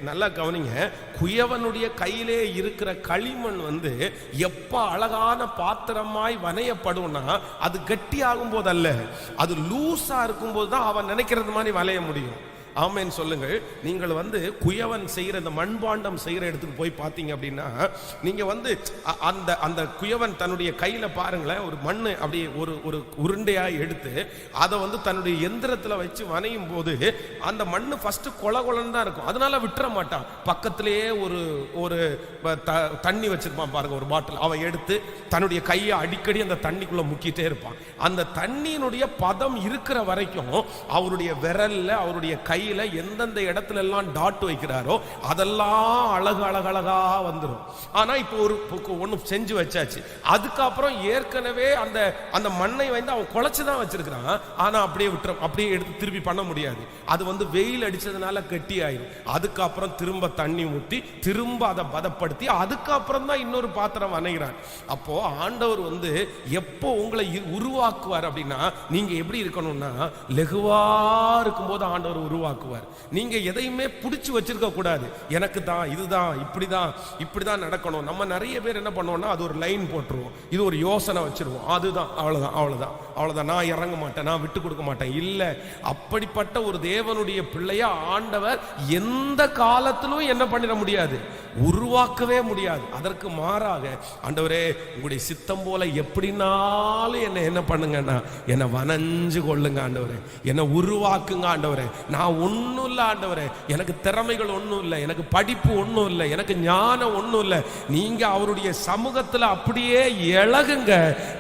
நல்லா கவனிங்க. குயவனுடைய கையிலே இருக்கிற களிமண் எப்ப அழகான பாத்திரமாய் வனையப்படும்னா அது கட்டி ஆகும் போது அல்ல, அது லூஸா இருக்கும் போது தான் அவன் நினைக்கிறது மாதிரி வளைய முடியும். ஆமேன் சொல்லுங்கள். நீங்கள் குயவன் செய்கிற இந்த மண்பாண்டம் செய்கிற இடத்துக்கு போய் பார்த்தீங்க அப்படின்னா, நீங்க அந்த அந்த குயவன் தன்னுடைய கையில பாருங்களேன், ஒரு மண்ணு அப்படியே ஒரு உருண்டையாக எடுத்து அதை தன்னுடைய எந்திரத்தில் வச்சு வனையும் போது அந்த மண்ணு ஃபர்ஸ்ட் கொலன்னு தான் இருக்கும். அதனால விட்டுற மாட்டான். பக்கத்திலேயே ஒரு தண்ணி வச்சிருப்பான் பாருங்க, ஒரு பாட்டில். அவன் எடுத்து தன்னுடைய கையை அடிக்கடி அந்த தண்ணிக்குள்ள முக்கிட்டே இருப்பான். அந்த தண்ணியினுடைய பதம் இருக்கிற வரைக்கும் அவருடைய விரல்ல, அவருடைய கையில எந்தெந்த இடத்துல எல்லாம் டாட் வைக்கிறாரோ அதெல்லாம் அழகழகா வந்துடும். ஆனா இப்போ ஒண்ணு செஞ்சு வச்சாச்சு, அதுக்கப்புறம் ஏற்கனவே அந்த மண்ணை அவன் குழைச்சுதான் வச்சிருக்கிறான். ஆனா அப்படியே எடுத்து திருப்பி பண்ண முடியாது. அது வெயில் அடிச்சதுனால கெட்டி ஆயிடும். அதுக்கப்புறம் திரும்ப தண்ணி ஊற்றி திரும்ப அதை பதப்படுத்தி அதுக்கப்புறம் தான் இன்னொரு பாத்திரம் வணைகிறான். அப்போ ஆண்டவர் எப்போ உங்களை உருவாக்குவார் அப்படின்னா, நீங்க எப்படி இருக்கணும்னா, லெகுவா இருக்கும் போது ஆண்டவர் உருவாக்குவார். நீங்க எதையுமே பிடிச்சு வச்சிருக்க கூடாது. எனக்கு தான் இதுதான் இப்படிதான் நடக்கணும். நம்ம நிறைய பேர் என்ன பண்ணுவோம்னா, அது ஒரு லைன் போட்டுருவோம், இது ஒரு யோசனை வச்சிருவோம், அதுதான் அவ்வளவுதான், நான் இறங்க மாட்டேன், நான் விட்டு கொடுக்க மாட்டேன். இல்ல, அப்படிப்பட்ட ஒரு தேவனுடைய பிள்ளைய ஆண்டவர் எந்த காலத்திலும் என்ன பண்ணிட முடியாது, உருவாக்கவே முடியாது. அதற்கு மாறாக, ஆண்டவரே உங்களுடைய சித்தம் போல எப்படினாலும் என்ன பண்ணுங்கன்னா, என்னை வனஞ்சு கொள்ளுங்க ஆண்டவரே, என்னை உருவாக்குங்க ஆண்டவரே. நான் ஒன்றும் இல்லை ஆண்டவரே, எனக்கு திறமைகள் ஒன்றும் இல்லை, எனக்கு படிப்பு ஒன்றும் இல்லை, எனக்கு ஞானம் ஒன்றும் இல்லை. நீங்க அவருடைய சமூகத்தில் அப்படியே இழகுங்க.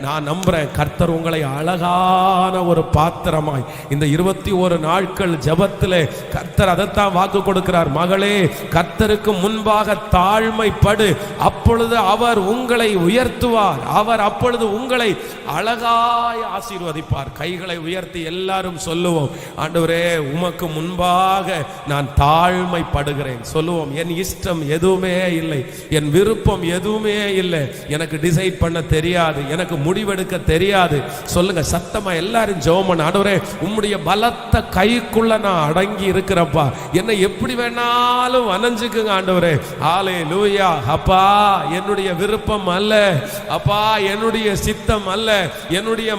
நான் நம்புறேன் கர்த்தர் உங்களை அழகான ஒரு பாத்திரமாய் இந்த 21 நாட்கள் ஜெபத்திலே கர்த்தர் அதைத்தான் வாக்கு கொடுக்கிறார். மகளே, கர்த்தருக்கு முன்பாக தாழ்மைப்படு, அப்பொழுது அவர் உங்களை உயர்த்துவார், அவர் அப்பொழுது உங்களை அழகாய் ஆசீர்வதிப்பார். கைகளை உயர்த்தி எல்லாரும் சொல்லுவோம், ஆண்டவரே உமக்கு முன்பாக நான் தாழ்மைப்படுகிறேன். சொல்லுவோம், என் இஷ்டம் எதுவுமே இல்லை, என் விருப்பம் எதுவுமே இல்லை, எனக்கு டிசைட் பண்ண தெரியாது, எனக்கு முடிவெடுக்க தெரியாது. சொல்லுங்க சத்தமா எல்லாரும் ஜெபம் பண்ண, ஆண்டவரே உம்முடைய பலத்த கைக்குள்ள நான் அடங்கி இருக்கிறப்பா, என்னை எப்படி வேணாலும் வனஞ்சுக்குங்க ஆண்டவரே. ஹல்லேலூயா. அப்பா, என்னுடைய விருப்பம் அல்ல அப்பா, என்னுடைய சித்தம் அல்ல, என்னுடைய